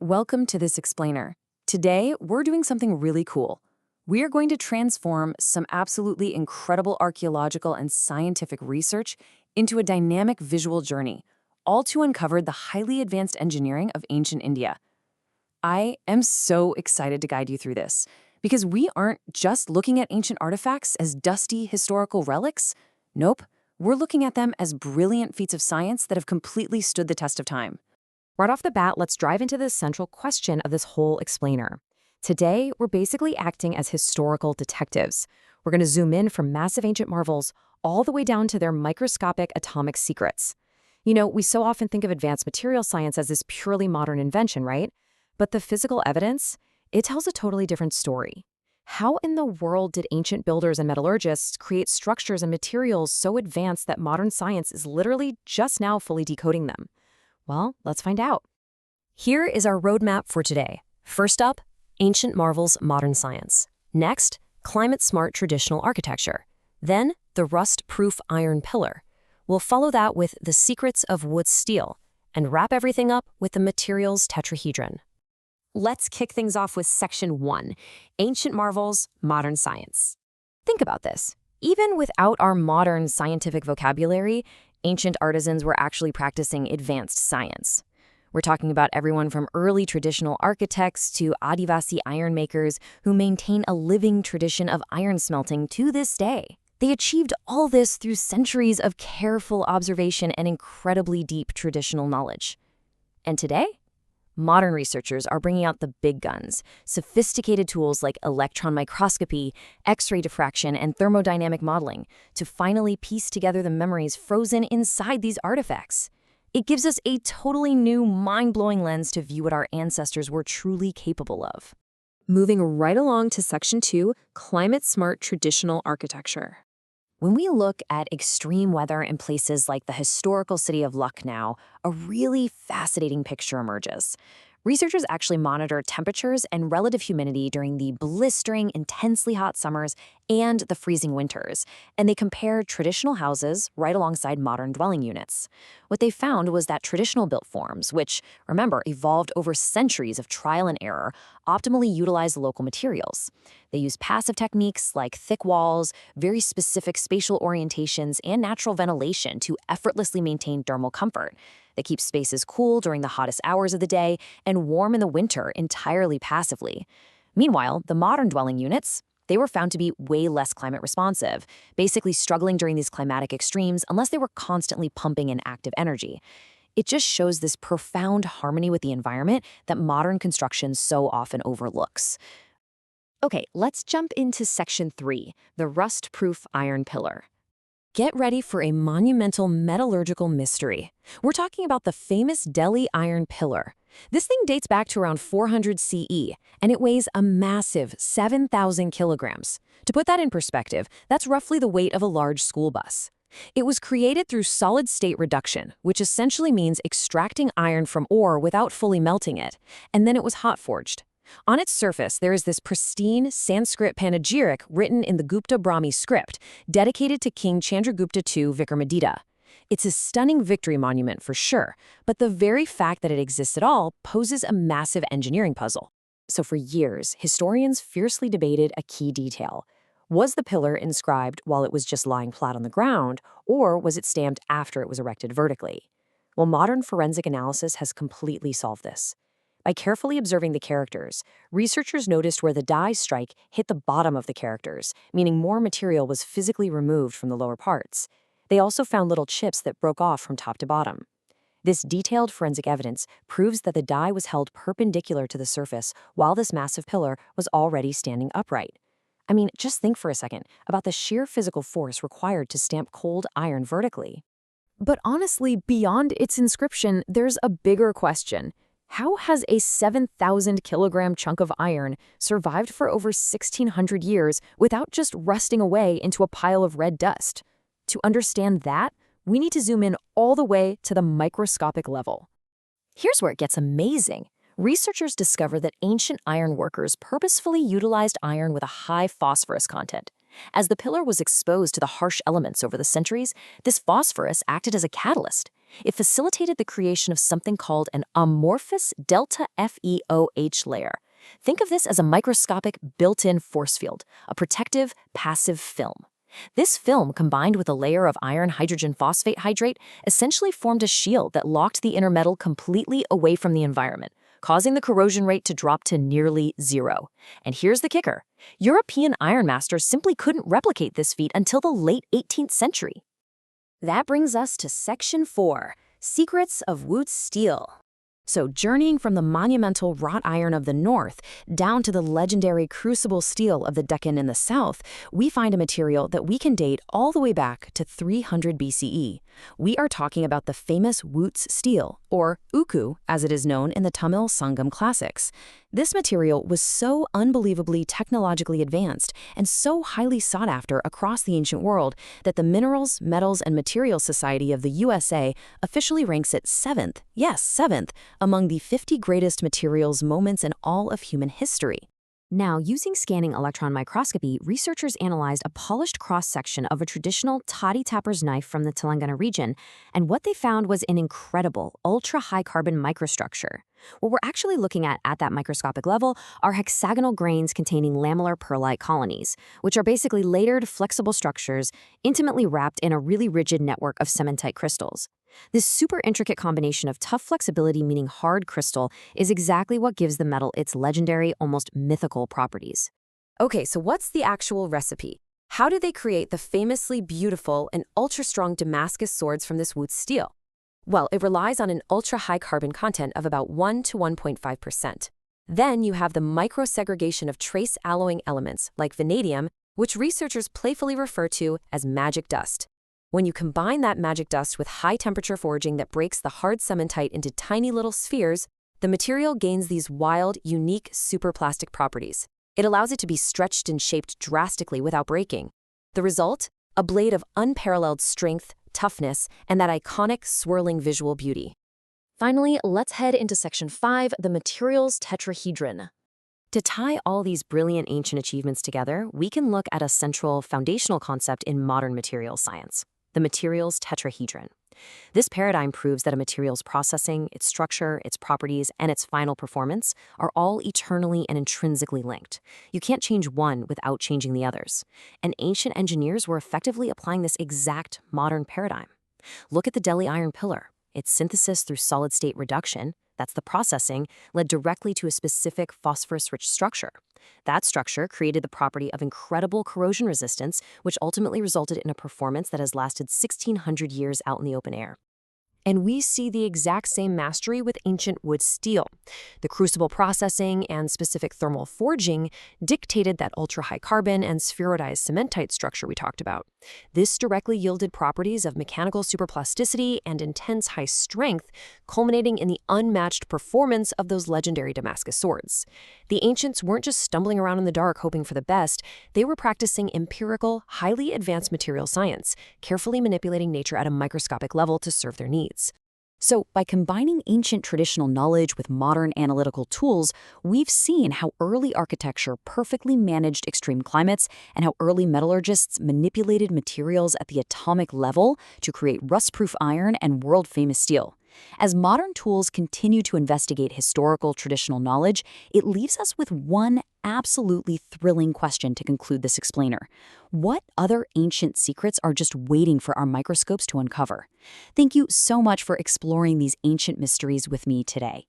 Welcome to this explainer. Today, we're doing something really cool. We are going to transform some absolutely incredible archaeological and scientific research into a dynamic visual journey, all to uncover the highly advanced engineering of ancient India. I am so excited to guide you through this, because we aren't just looking at ancient artifacts as dusty historical relics. Nope, we're looking at them as brilliant feats of science that have completely stood the test of time. Right off the bat, let's dive into the central question of this whole explainer. Today, we're basically acting as historical detectives. We're going to zoom in from massive ancient marvels all the way down to their microscopic atomic secrets. You know, we so often think of advanced material science as this purely modern invention, right? But the physical evidence, it tells a totally different story. How in the world did ancient builders and metallurgists create structures and materials so advanced that modern science is literally just now fully decoding them? Well, let's find out. Here is our roadmap for today. First up, ancient marvels, modern science. Next, climate-smart traditional architecture. Then, the rust-proof iron pillar. We'll follow that with the secrets of Wootz steel and wrap everything up with the materials tetrahedron. Let's kick things off with Section 1, Ancient Marvels, Modern Science. Think about this. Even without our modern scientific vocabulary, ancient artisans were actually practicing advanced science. We're talking about everyone from early traditional architects to Adivasi iron makers who maintain a living tradition of iron smelting to this day. They achieved all this through centuries of careful observation and incredibly deep traditional knowledge. And today, modern researchers are bringing out the big guns, sophisticated tools like electron microscopy, X-ray diffraction, and thermodynamic modeling to finally piece together the memories frozen inside these artifacts. It gives us a totally new, mind-blowing lens to view what our ancestors were truly capable of. Moving right along to Section 2, climate-smart traditional architecture. When we look at extreme weather in places like the historical city of Lucknow, a really fascinating picture emerges. Researchers actually monitor temperatures and relative humidity during the blistering, intensely hot summers and the freezing winters, and they compare traditional houses right alongside modern dwelling units. What they found was that traditional built forms, which, remember, evolved over centuries of trial and error, optimally utilize local materials. They use passive techniques like thick walls, very specific spatial orientations, and natural ventilation to effortlessly maintain thermal comfort. That keeps spaces cool during the hottest hours of the day and warm in the winter entirely passively. Meanwhile, the modern dwelling units, they were found to be way less climate responsive, basically struggling during these climatic extremes unless they were constantly pumping in active energy. It just shows this profound harmony with the environment that modern construction so often overlooks. Okay, let's jump into Section 3, the rust-proof iron pillar. Get ready for a monumental metallurgical mystery. We're talking about the famous Delhi iron pillar. This thing dates back to around 400 CE, and it weighs a massive 7,000 kilograms. To put that in perspective, that's roughly the weight of a large school bus. It was created through solid-state reduction, which essentially means extracting iron from ore without fully melting it, and then it was hot-forged. On its surface, there is this pristine Sanskrit panegyric written in the Gupta Brahmi script, dedicated to King Chandragupta II Vikramaditya. It's a stunning victory monument for sure, but the very fact that it exists at all poses a massive engineering puzzle. So for years, historians fiercely debated a key detail. Was the pillar inscribed while it was just lying flat on the ground, or was it stamped after it was erected vertically? Well, modern forensic analysis has completely solved this. By carefully observing the characters, researchers noticed where the die strike hit the bottom of the characters, meaning more material was physically removed from the lower parts. They also found little chips that broke off from top to bottom. This detailed forensic evidence proves that the die was held perpendicular to the surface while this massive pillar was already standing upright. I mean, just think for a second about the sheer physical force required to stamp cold iron vertically. But honestly, beyond its inscription, there's a bigger question. How has a 7,000-kilogram chunk of iron survived for over 1,600 years without just rusting away into a pile of red dust? To understand that, we need to zoom in all the way to the microscopic level. Here's where it gets amazing. Researchers discover that ancient iron workers purposefully utilized iron with a high phosphorus content. As the pillar was exposed to the harsh elements over the centuries, this phosphorus acted as a catalyst. It facilitated the creation of something called an amorphous delta FeOH layer. Think of this as a microscopic built-in force field, a protective, passive film. This film, combined with a layer of iron hydrogen phosphate hydrate, essentially formed a shield that locked the inner metal completely away from the environment, causing the corrosion rate to drop to nearly zero. And here's the kicker. European iron masters simply couldn't replicate this feat until the late 18th century. That brings us to Section 4, Secrets of Wootz Steel. So journeying from the monumental wrought iron of the north down to the legendary crucible steel of the Deccan in the south, we find a material that we can date all the way back to 300 BCE. We are talking about the famous Wootz steel, or uku, as it is known in the Tamil Sangam classics. This material was so unbelievably technologically advanced and so highly sought after across the ancient world that the Minerals, Metals, and Materials Society of the USA officially ranks it seventh, yes, seventh, among the 50 greatest materials moments in all of human history. Now, using scanning electron microscopy, researchers analyzed a polished cross-section of a traditional toddy tapper's knife from the Telangana region, and what they found was an incredible, ultra-high carbon microstructure. What we're actually looking at that microscopic level are hexagonal grains containing lamellar pearlite colonies, which are basically layered, flexible structures intimately wrapped in a really rigid network of cementite crystals. This super intricate combination of tough flexibility, meaning hard crystal, is exactly what gives the metal its legendary, almost mythical properties. Okay, so what's the actual recipe? How did they create the famously beautiful and ultra-strong Damascus swords from this Wootz steel? Well, it relies on an ultra-high carbon content of about 1 to 1.5%. Then you have the microsegregation of trace alloying elements, like vanadium, which researchers playfully refer to as magic dust. When you combine that magic dust with high-temperature forging that breaks the hard cementite into tiny little spheres, the material gains these wild, unique superplastic properties. It allows it to be stretched and shaped drastically without breaking. The result? A blade of unparalleled strength, toughness, and that iconic swirling visual beauty. Finally, let's head into Section 5, the materials tetrahedron. To tie all these brilliant ancient achievements together, we can look at a central foundational concept in modern materials science: the materials tetrahedron. This paradigm proves that a material's processing, its structure, its properties, and its final performance are all eternally and intrinsically linked. You can't change one without changing the others. And ancient engineers were effectively applying this exact modern paradigm. Look at the Delhi iron pillar. Its synthesis through solid-state reduction, that's the processing, led directly to a specific phosphorus-rich structure. That structure created the property of incredible corrosion resistance, which ultimately resulted in a performance that has lasted 1,600 years out in the open air. And we see the exact same mastery with ancient Wootz steel. The crucible processing and specific thermal forging dictated that ultra-high carbon and spheroidized cementite structure we talked about. This directly yielded properties of mechanical superplasticity and intense high strength, culminating in the unmatched performance of those legendary Damascus swords. The ancients weren't just stumbling around in the dark hoping for the best, they were practicing empirical, highly advanced material science, carefully manipulating nature at a microscopic level to serve their needs. So, by combining ancient traditional knowledge with modern analytical tools, we've seen how early architecture perfectly managed extreme climates and how early metallurgists manipulated materials at the atomic level to create rust-proof iron and world-famous steel. As modern tools continue to investigate historical traditional knowledge, it leaves us with one absolutely thrilling question to conclude this explainer. What other ancient secrets are just waiting for our microscopes to uncover? Thank you so much for exploring these ancient mysteries with me today.